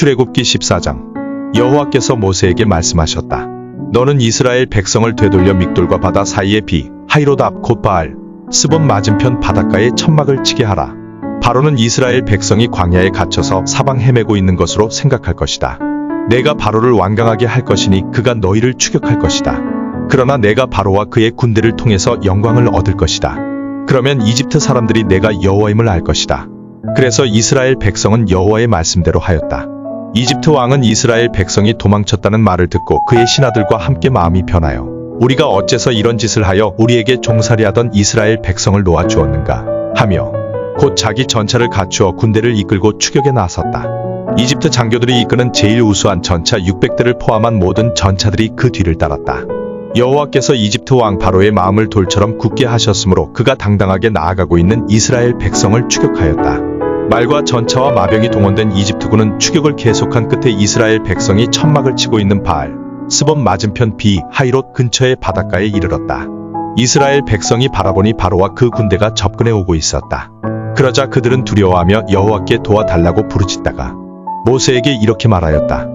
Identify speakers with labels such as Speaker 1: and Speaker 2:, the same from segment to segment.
Speaker 1: 출애굽기 14장. 여호와께서 모세에게 말씀하셨다. 너는 이스라엘 백성을 되돌려 믹돌과 바다 사이의 비 하이롯 앞 곧 바알 스본 맞은편 바닷가에 천막을 치게 하라. 바로는 이스라엘 백성이 광야에 갇혀서 사방 헤매고 있는 것으로 생각할 것이다. 내가 바로를 완강하게 할 것이니 그가 너희를 추격할 것이다. 그러나 내가 바로와 그의 군대를 통해서 영광을 얻을 것이다. 그러면 이집트 사람들이 내가 여호와임을 알 것이다. 그래서 이스라엘 백성은 여호와의 말씀대로 하였다. 이집트 왕은 이스라엘 백성이 도망쳤다는 말을 듣고 그의 신하들과 함께 마음이 변하여 우리가 어째서 이런 짓을 하여 우리에게 종살이하던 이스라엘 백성을 놓아주었는가 하며 곧 자기 전차를 갖추어 군대를 이끌고 추격에 나섰다. 이집트 장교들이 이끄는 제일 우수한 전차 600대를 포함한 모든 전차들이 그 뒤를 따랐다. 여호와께서 이집트 왕 바로의 마음을 돌처럼 굳게 하셨으므로 그가 당당하게 나아가고 있는 이스라엘 백성을 추격하였다. 말과 전차와 마병이 동원된 이집트군은 추격을 계속한 끝에 이스라엘 백성이 천막을 치고 있는 바알 스본 맞은편 비 하이롯 근처의 바닷가에 이르렀다. 이스라엘 백성이 바라보니 바로와 그 군대가 접근해 오고 있었다. 그러자 그들은 두려워하며 여호와께 도와달라고 부르짖다가 모세에게 이렇게 말하였다.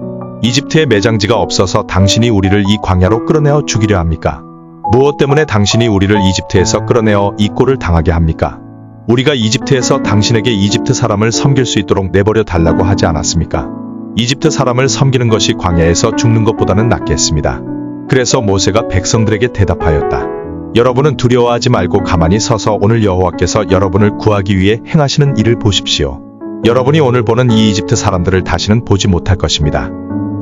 Speaker 1: 이집트에 매장지가 없어서 당신이 우리를 이 광야로 끌어내어 죽이려 합니까? 무엇 때문에 당신이 우리를 이집트에서 끌어내어 이 꼴을 당하게 합니까? 우리가 이집트에서 당신에게 이집트 사람을 섬길 수 있도록 내버려 달라고 하지 않았습니까? 이집트 사람을 섬기는 것이 광야에서 죽는 것보다는 낫겠습니다. 그래서 모세가 백성들에게 대답하였다. 여러분은 두려워하지 말고 가만히 서서 오늘 여호와께서 여러분을 구하기 위해 행하시는 일을 보십시오. 여러분이 오늘 보는 이 이집트 사람들을 다시는 보지 못할 것입니다.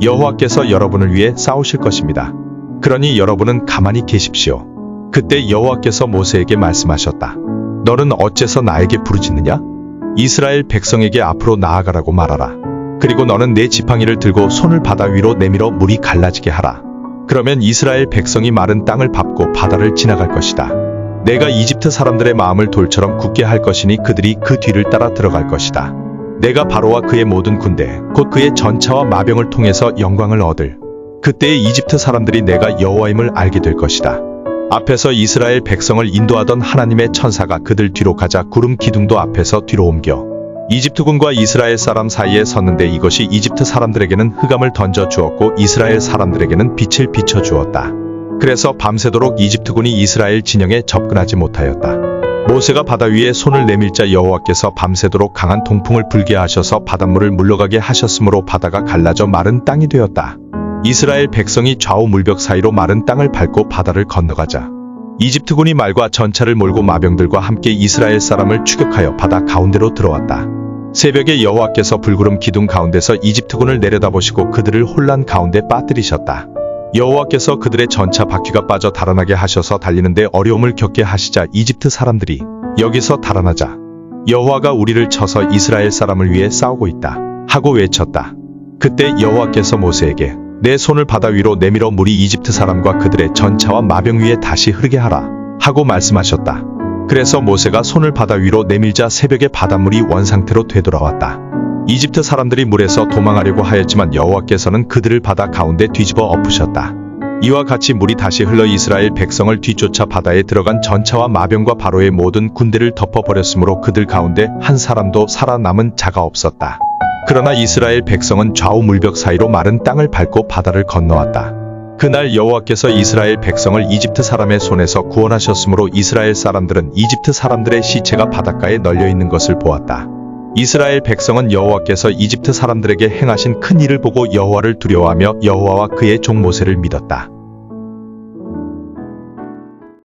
Speaker 1: 여호와께서 여러분을 위해 싸우실 것입니다. 그러니 여러분은 가만히 계십시오. 그때 여호와께서 모세에게 말씀하셨다. 너는 어째서 나에게 부르짖느냐? 이스라엘 백성에게 앞으로 나아가라고 말하라. 그리고 너는 내 지팡이를 들고 손을 바다 위로 내밀어 물이 갈라지게 하라. 그러면 이스라엘 백성이 마른 땅을 밟고 바다를 지나갈 것이다. 내가 이집트 사람들의 마음을 돌처럼 굳게 할 것이니 그들이 그 뒤를 따라 들어갈 것이다. 내가 바로와 그의 모든 군대, 곧 그의 전차와 마병을 통해서 영광을 얻을. 그때에 이집트 사람들이 내가 여호와임을 알게 될 것이다. 앞에서 이스라엘 백성을 인도하던 하나님의 천사가 그들 뒤로 가자 구름 기둥도 앞에서 뒤로 옮겨 이집트군과 이스라엘 사람 사이에 섰는데 이것이 이집트 사람들에게는 흑암을 던져 주었고 이스라엘 사람들에게는 빛을 비춰 주었다. 그래서 밤새도록 이집트군이 이스라엘 진영에 접근하지 못하였다. 모세가 바다 위에 손을 내밀자 여호와께서 밤새도록 강한 동풍을 불게 하셔서 바닷물을 물러가게 하셨으므로 바다가 갈라져 마른 땅이 되었다. 이스라엘 백성이 좌우 물벽 사이로 마른 땅을 밟고 바다를 건너가자 이집트군이 말과 전차를 몰고 마병들과 함께 이스라엘 사람을 추격하여 바다 가운데로 들어왔다. 새벽에 여호와께서 불구름 기둥 가운데서 이집트군을 내려다보시고 그들을 혼란 가운데 빠뜨리셨다. 여호와께서 그들의 전차 바퀴가 빠져 달아나게 하셔서 달리는데 어려움을 겪게 하시자 이집트 사람들이 여기서 달아나자 여호와가 우리를 쳐서 이스라엘 사람을 위해 싸우고 있다 하고 외쳤다. 그때 여호와께서 모세에게 내 손을 바다 위로 내밀어 물이 이집트 사람과 그들의 전차와 마병 위에 다시 흐르게 하라 하고 말씀하셨다. 그래서 모세가 손을 바다 위로 내밀자 새벽에 바닷물이 원상태로 되돌아왔다. 이집트 사람들이 물에서 도망하려고 하였지만 여호와께서는 그들을 바다 가운데 뒤집어 엎으셨다. 이와 같이 물이 다시 흘러 이스라엘 백성을 뒤쫓아 바다에 들어간 전차와 마병과 바로의 모든 군대를 덮어버렸으므로 그들 가운데 한 사람도 살아남은 자가 없었다. 그러나 이스라엘 백성은 좌우 물벽 사이로 마른 땅을 밟고 바다를 건너왔다. 그날 여호와께서 이스라엘 백성을 이집트 사람의 손에서 구원하셨으므로 이스라엘 사람들은 이집트 사람들의 시체가 바닷가에 널려 있는 것을 보았다. 이스라엘 백성은 여호와께서 이집트 사람들에게 행하신 큰 일을 보고 여호와를 두려워하며 여호와와 그의 종 모세를 믿었다.